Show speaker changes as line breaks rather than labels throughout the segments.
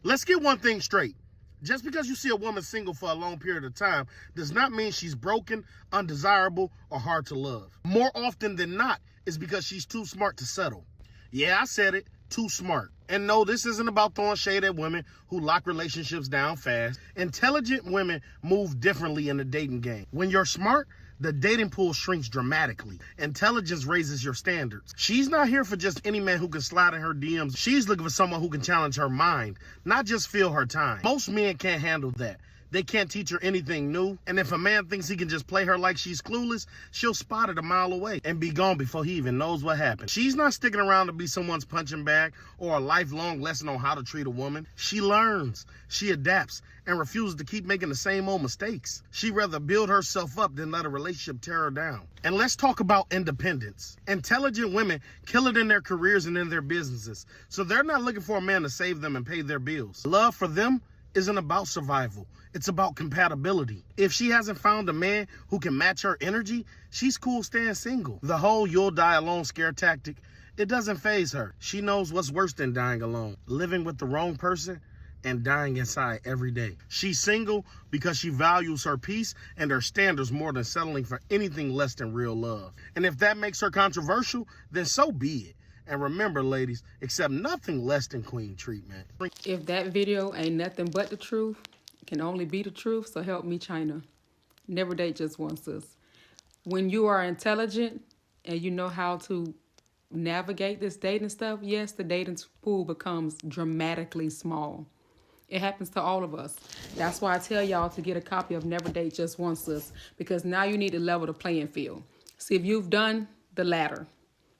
Let's get one thing straight. Just because you see a woman single for a long period of time does not mean she's broken, undesirable, or hard to love. More often than not, it's because she's too smart to settle. Yeah, I said it, too smart. And no, this isn't about throwing shade at women who lock relationships down fast. Intelligent women move differently in the dating game. When you're smart, the dating pool shrinks dramatically. Intelligence raises your standards. She's not here for just any man who can slide in her DMs. She's looking for someone who can challenge her mind, not just fill her time. Most men can't handle that. They can't teach her anything new. And if a man thinks he can just play her like she's clueless, she'll spot it a mile away and be gone before he even knows what happened. She's not sticking around to be someone's punching bag or a lifelong lesson on how to treat a woman. She learns, she adapts, and refuses to keep making the same old mistakes. She'd rather build herself up than let a relationship tear her down. And let's talk about independence. Intelligent women kill it in their careers and in their businesses. So they're not looking for a man to save them and pay their bills. Love for them isn't about survival. It's about compatibility. If she hasn't found a man who can match her energy, she's cool staying single. The whole "you'll die alone" scare tactic, it doesn't faze her. She knows what's worse than dying alone: living with the wrong person and dying inside every day. She's single because she values her peace and her standards more than settling for anything less than real love. And if that makes her controversial, then so be it. And remember, ladies, accept nothing less than queen treatment.
If that video ain't nothing but the truth, it can only be the truth, so help me, China. Never date just one, sis. When you are intelligent and you know how to navigate this dating stuff, yes, the dating pool becomes dramatically small. It happens to all of us. That's why I tell y'all to get a copy of Never Date Just One, sis, because now you need to level the playing field. See, if you've done the latter,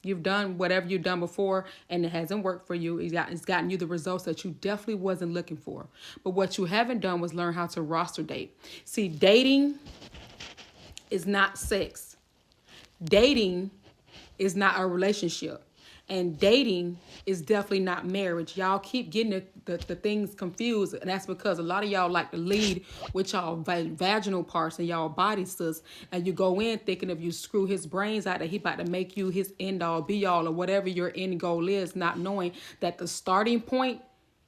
you've done whatever you've done before and it hasn't worked for you, it's gotten you the results that you definitely wasn't looking for. But what you haven't done was learn how to roster date. See, dating is not sex. Dating is not a relationship. And dating is definitely not marriage. Y'all keep getting the things confused. And that's because a lot of y'all like to lead with y'all vaginal parts and y'all body, sis. And you go in thinking if you screw his brains out that he about to make you his end all be all or whatever your end goal is, not knowing that the starting point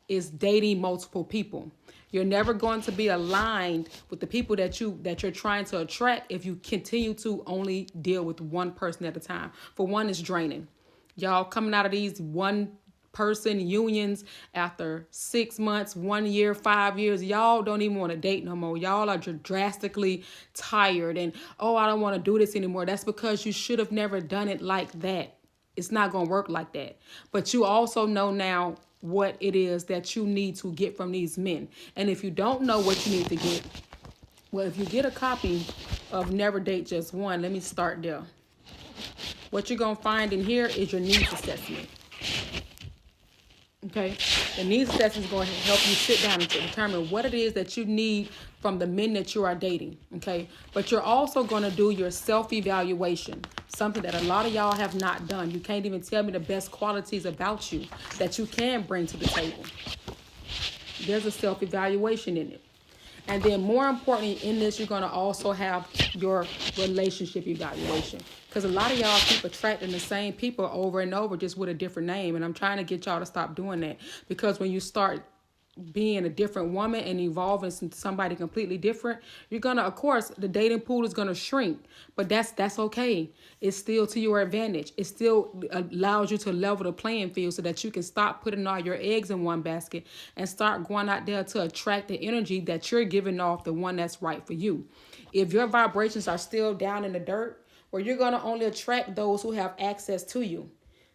is dating multiple people. You're never going to be aligned with the people that you're trying to attract if you continue to only deal with one person at a time. For one, it's draining. Y'all coming out of these one person unions after 6 months, 1 year, 5 years, y'all don't even want to date no more. Y'all are drastically tired and, oh, I don't want to do this anymore. That's because you should have never done it like that. It's not going to work like that. But you also know now what it is that you need to get from these men. And if you don't know what you need to get, well, if you get a copy of Never Date Just One, let me start there. What you're going to find in here is your needs assessment. Okay? The needs assessment is going to help you sit down and determine what it is that you need from the men that you are dating. Okay? But you're also going to do your self-evaluation, something that a lot of y'all have not done. You can't even tell me the best qualities about you that you can bring to the table. There's a self-evaluation in it. And then more importantly in this, you're going to also have your relationship evaluation. Because a lot of y'all keep attracting the same people over and over just with a different name. And I'm trying to get y'all to stop doing that. Because when you start being a different woman and evolving into somebody completely different, you're going to, of course, the dating pool is going to shrink. But that's okay. It's still to your advantage. It still allows you to level the playing field so that you can stop putting all your eggs in one basket and start going out there to attract the energy that you're giving off, the one that's right for you. If your vibrations are still down in the dirt, well, you're going to only attract those who have access to you.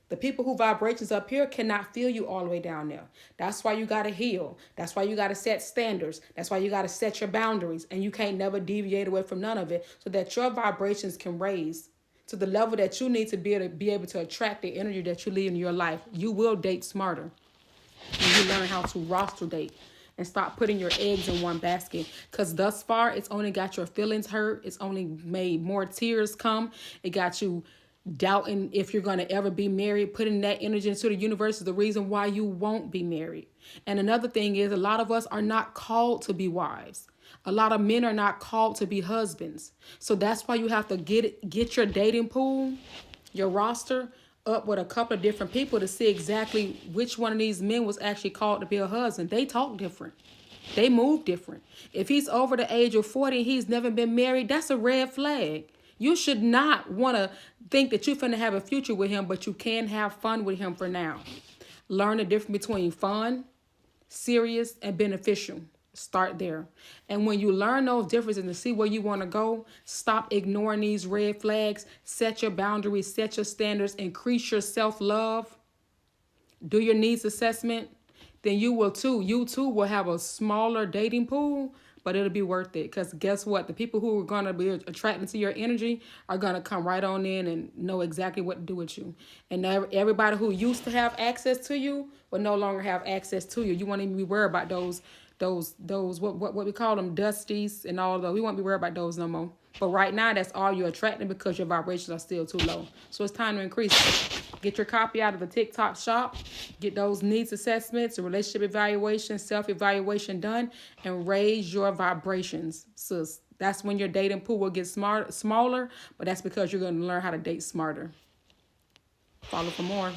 The people who vibrations up here cannot feel you all the way down there. That's why you got to heal. That's why you got to set standards. That's why you got to set your boundaries. And you can't never deviate away from none of it so that your vibrations can raise to the level that you need to be able to attract the energy that you lead in your life. You will date smarter. And you learn how to roster date and stop putting your eggs in one basket. Because thus far, it's only got your feelings hurt. It's only made more tears come. It got you doubting if you're going to ever be married. Putting that energy into the universe is the reason why you won't be married. And another thing is, a lot of us are not called to be wives. A lot of men are not called to be husbands. So that's why you have to get your dating pool, your roster, up with a couple of different people to see exactly which one of these men was actually called to be a husband. They talk different. They move different. If he's over the age of 40 and he's never been married, that's a red flag. You should not want to think that you're finna have a future with him, but you can have fun with him for now. Learn the difference between fun, serious, and beneficial. Start there. And when you learn those differences and see where you want to go, stop ignoring these red flags. Set your boundaries, set your standards, increase your self-love, do your needs assessment. Then you too will have a smaller dating pool, but it'll be worth it. Because guess what? The people who are going to be attracted to your energy are going to come right on in and know exactly what to do with you. And everybody who used to have access to you will no longer have access to you. You won't even be worried about those what we call them, dusties and all those. We won't be worried about those no more. But right now, that's all you're attracting because your vibrations are still too low. So it's time to increase it. Get your copy out of the TikTok shop. Get those needs assessments, relationship evaluation, self-evaluation done, and raise your vibrations, sis. That's when your dating pool will get smaller, but that's because you're going to learn how to date smarter. Follow for more.